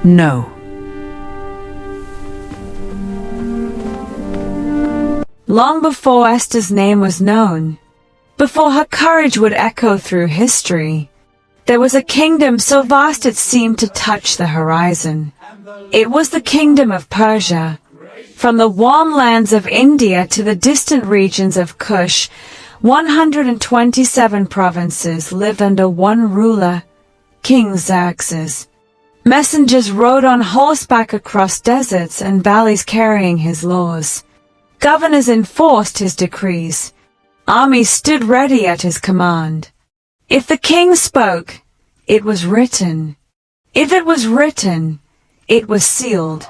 No. Long before Esther's name was known, before her courage would echo through history, there was a kingdom so vast it seemed to touch the horizon. It was the kingdom of Persia. From the warm lands of India to the distant regions of Kush, 127 provinces lived under one ruler, King Xerxes. Messengers rode on horseback across deserts and valleys carrying his laws. Governors enforced his decrees. Armies stood ready at his command. If the king spoke, it was written. If it was written, it was sealed.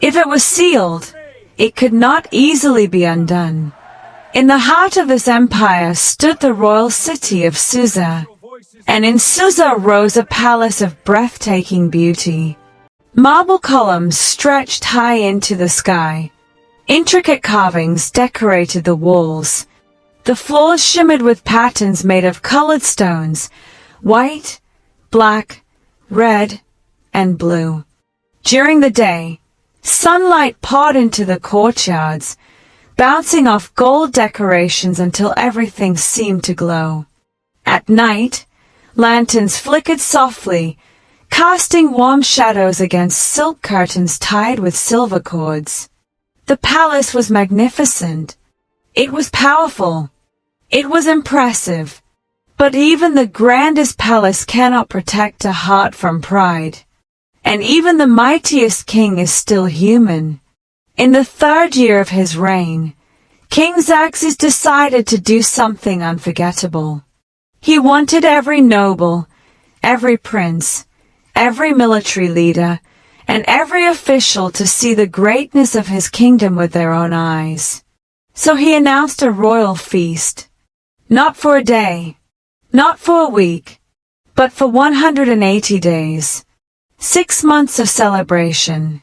If it was sealed, it could not easily be undone. In the heart of this empire stood the royal city of Susa, and in Susa rose a palace of breathtaking beauty. Marble columns stretched high into the sky. Intricate carvings decorated the walls. The floors shimmered with patterns made of colored stones, white, black, red, and blue. During the day, sunlight poured into the courtyards, bouncing off gold decorations until everything seemed to glow. At night, lanterns flickered softly, casting warm shadows against silk curtains tied with silver cords. The palace was magnificent. It was powerful. It was impressive. But even the grandest palace cannot protect a heart from pride. And even the mightiest king is still human. In the 3rd year of his reign, King Xerxes decided to do something unforgettable. He wanted every noble, every prince, every military leader, and every official to see the greatness of his kingdom with their own eyes. So he announced a royal feast. Not for a day, not for a week, but for 180 days. 6 months of celebration.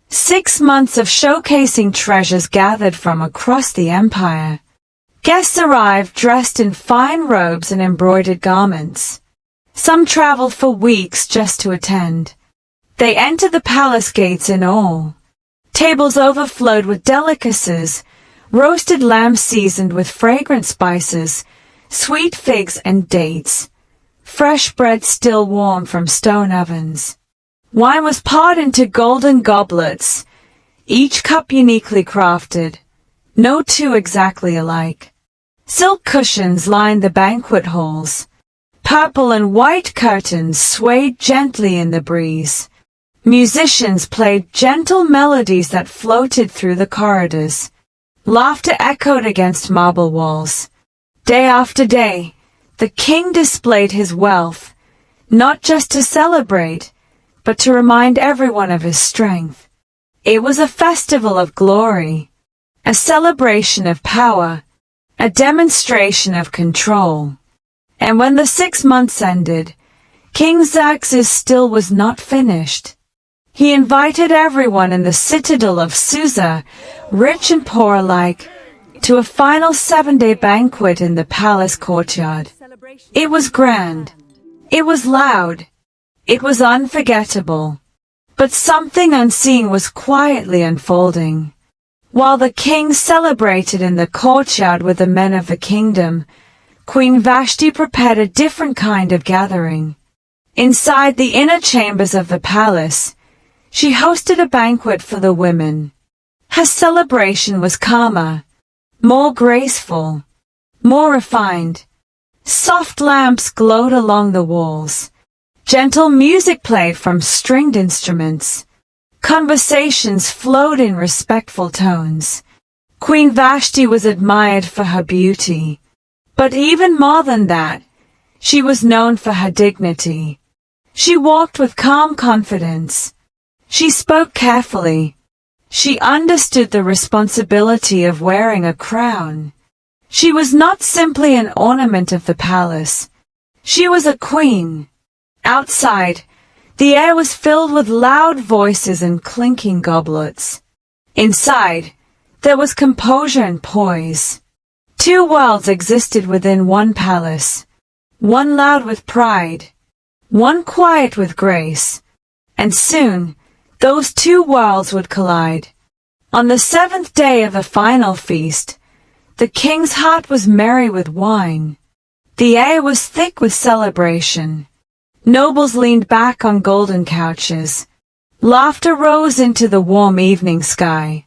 6 months of showcasing treasures gathered from across the empire. Guests arrived dressed in fine robes and embroidered garments. Some traveled for weeks just to attend. They entered the palace gates in awe. Tables overflowed with delicacies, roasted lamb seasoned with fragrant spices, sweet figs and dates, fresh bread still warm from stone ovens. Wine was poured into golden goblets, each cup uniquely crafted, no two exactly alike. Silk cushions lined the banquet halls. Purple and white curtains swayed gently in the breeze. Musicians played gentle melodies that floated through the corridors. Laughter echoed against marble walls. Day after day, the king displayed his wealth, not just to celebrate, but to remind everyone of his strength. It was a festival of glory, a celebration of power, a demonstration of control. And when the 6 months ended, King Xerxes still was not finished. He invited everyone in the citadel of Susa, rich and poor alike, to a final 7-day banquet in the palace courtyard. It was grand. It was loud. It was unforgettable. But something unseen was quietly unfolding. While the king celebrated in the courtyard with the men of the kingdom, Queen Vashti prepared a different kind of gathering. Inside the inner chambers of the palace, she hosted a banquet for the women. Her celebration was calmer, more graceful, more refined. Soft lamps glowed along the walls. Gentle music played from stringed instruments. Conversations flowed in respectful tones. Queen Vashti was admired for her beauty. But even more than that, she was known for her dignity. She walked with calm confidence. She spoke carefully. She understood the responsibility of wearing a crown. She was not simply an ornament of the palace. She was a queen. Outside, the air was filled with loud voices and clinking goblets. Inside, there was composure and poise. 2 worlds existed within one palace. One loud with pride. One quiet with grace. And soon, those two worlds would collide. On the seventh day of the final feast, the king's heart was merry with wine. The air was thick with celebration. Nobles leaned back on golden couches. Laughter rose into the warm evening sky.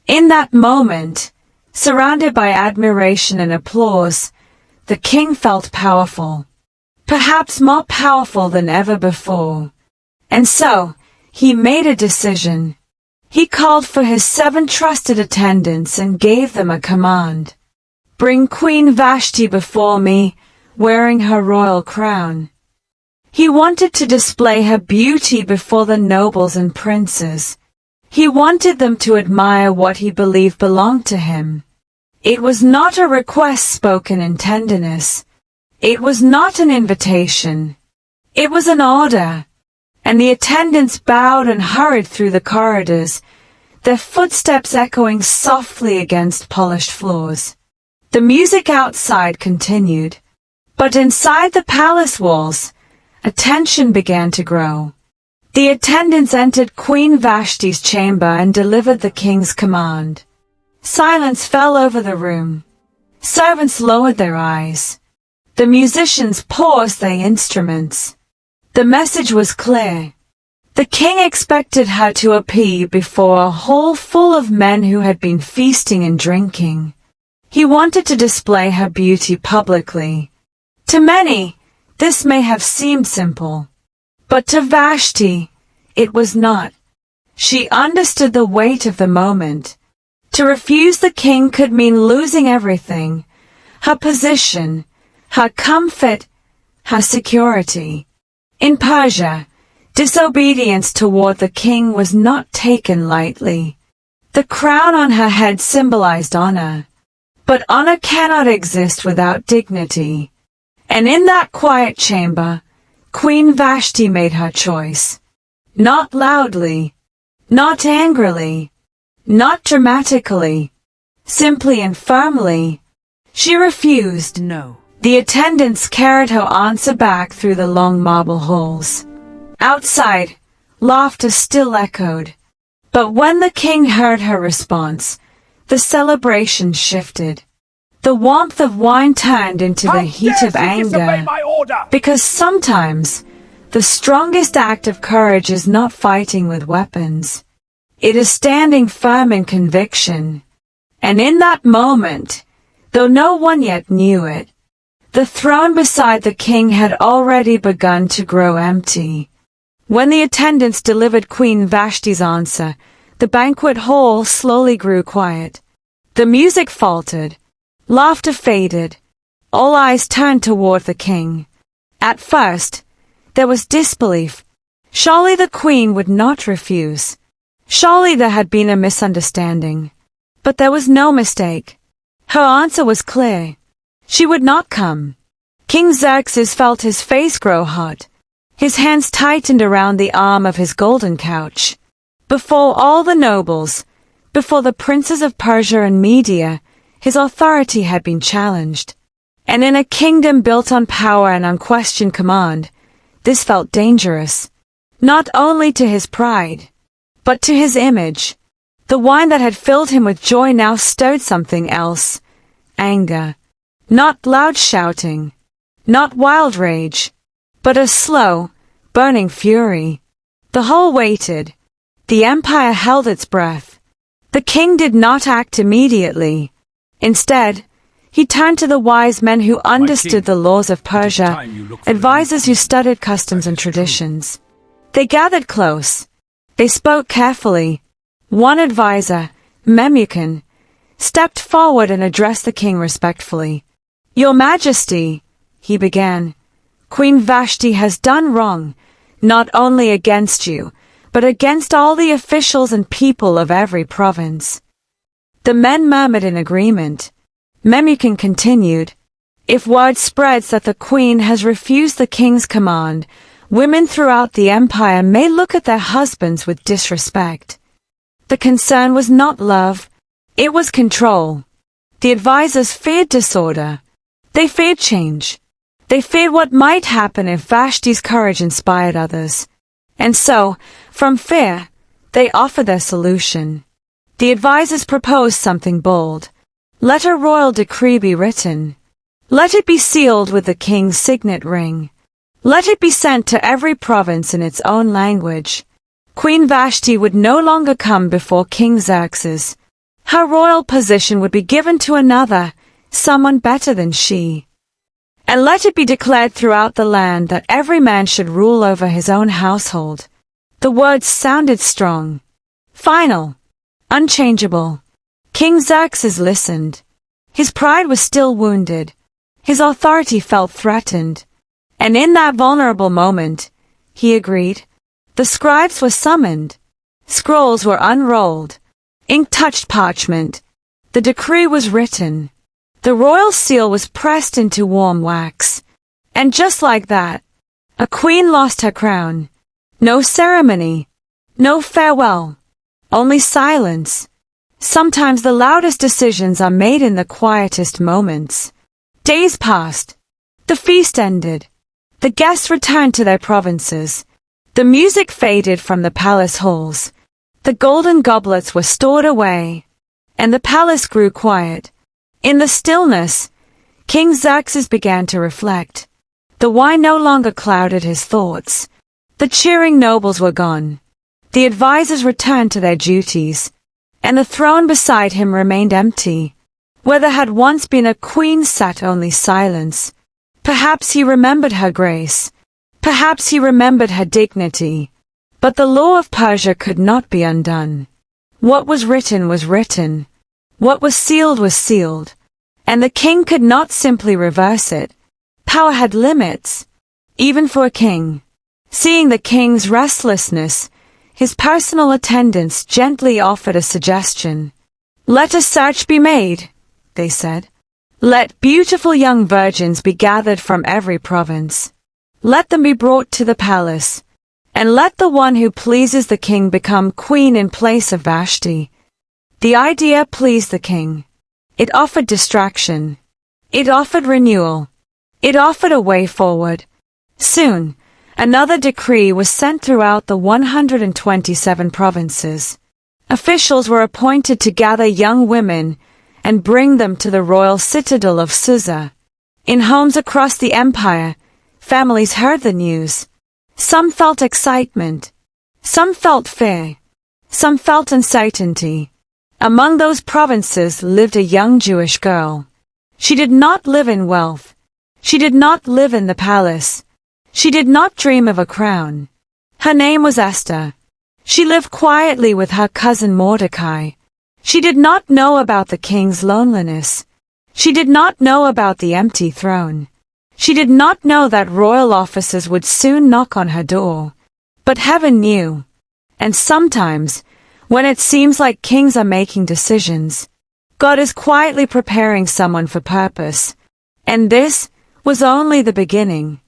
In that moment, surrounded by admiration and applause, the king felt powerful, perhaps more powerful than ever before. And so, he made a decision. He called for his 7 trusted attendants and gave them a command. Bring Queen Vashti before me, wearing her royal crown. He wanted to display her beauty before the nobles and princes. He wanted them to admire what he believed belonged to him. It was not a request spoken in tenderness. It was not an invitation. It was an order. And the attendants bowed and hurried through the corridors, their footsteps echoing softly against polished floors. The music outside continued, but inside the palace walls, a tension began to grow. The attendants entered Queen Vashti's chamber and delivered the king's command. Silence fell over the room. Servants lowered their eyes. The musicians paused their instruments. The message was clear. The king expected her to appear before a hall full of men who had been feasting and drinking. He wanted to display her beauty publicly. To many, this may have seemed simple. But to Vashti, it was not. She understood the weight of the moment. To refuse the king could mean losing everything: her position, her comfort, her security. In Persia, disobedience toward the king was not taken lightly. The crown on her head symbolized honor. But honor cannot exist without dignity. And in that quiet chamber, Queen Vashti made her choice. Not loudly, not angrily, not dramatically, simply and firmly. She refused. No. The attendants carried her answer back through the long marble halls. Outside, laughter still echoed. But when the king heard her response, the celebration shifted. The warmth of wine turned into the heat of anger. Because sometimes, the strongest act of courage is not fighting with weapons. It is standing firm in conviction. And in that moment, though no one yet knew it, the throne beside the king had already begun to grow empty. When the attendants delivered Queen Vashti's answer, the banquet hall slowly grew quiet. The music faltered. Laughter faded. All eyes turned toward the king. At first, there was disbelief. Surely the queen would not refuse. Surely there had been a misunderstanding. But there was no mistake. Her answer was clear. She would not come. King Xerxes felt his face grow hot. His hands tightened around the arm of his golden couch. Before all the nobles, before the princes of Persia and Media, his authority had been challenged. And in a kingdom built on power and unquestioned command, this felt dangerous. Not only to his pride, but to his image. The wine that had filled him with joy now stirred something else. Anger. Not loud shouting. Not wild rage. But a slow, burning fury. The whole waited. The empire held its breath. The king did not act immediately. Instead, he turned to the wise men who understood the laws of Persia, advisors who studied customs and traditions. They gathered close. They spoke carefully. One advisor, Memucan, stepped forward and addressed the king respectfully. "Your Majesty," he began, "Queen Vashti has done wrong, not only against you, but against all the officials and people of every province." The men murmured in agreement. Memucan continued, "If word spreads that the queen has refused the king's command, women throughout the empire may look at their husbands with disrespect." The concern was not love, it was control. The advisors feared disorder. They feared change. They feared what might happen if Vashti's courage inspired others. And so, from fear, they offer their solution. The advisors propose something bold. Let a royal decree be written. Let it be sealed with the king's signet ring. Let it be sent to every province in its own language. Queen Vashti would no longer come before King Xerxes. Her royal position would be given to another, someone better than she. And let it be declared throughout the land that every man should rule over his own household. The words sounded strong, final, unchangeable. King Xerxes listened. His pride was still wounded. His authority felt threatened. And in that vulnerable moment, he agreed. The scribes were summoned. Scrolls were unrolled. Ink touched parchment. The decree was written. The royal seal was pressed into warm wax. And just like that, a queen lost her crown. No ceremony. No farewell. Only silence. Sometimes the loudest decisions are made in the quietest moments. Days passed. The feast ended. The guests returned to their provinces. The music faded from the palace halls. The golden goblets were stored away. And the palace grew quiet. In the stillness, King Xerxes began to reflect. The wine no longer clouded his thoughts. The cheering nobles were gone. The advisors returned to their duties. And the throne beside him remained empty. Where there had once been a queen sat only silence. Perhaps he remembered her grace. Perhaps he remembered her dignity. But the law of Persia could not be undone. What was written was written. What was sealed was sealed. And the king could not simply reverse it. Power had limits, even for a king. Seeing the king's restlessness, his personal attendants gently offered a suggestion. Let a search be made, they said. Let beautiful young virgins be gathered from every province. Let them be brought to the palace. And let the one who pleases the king become queen in place of Vashti. The idea pleased the king. It offered distraction. It offered renewal. It offered a way forward. Soon, another decree was sent throughout the 127 provinces. Officials were appointed to gather young women and bring them to the royal citadel of Susa. In homes across the empire, families heard the news. Some felt excitement. Some felt fear. Some felt uncertainty. Among those provinces lived a young Jewish girl. She did not live in wealth. She did not live in the palace. She did not dream of a crown. Her name was Esther. She lived quietly with her cousin Mordecai. She did not know about the king's loneliness. She did not know about the empty throne. She did not know that royal officers would soon knock on her door. But heaven knew. And sometimes, when it seems like kings are making decisions, God is quietly preparing someone for purpose. And this was only the beginning.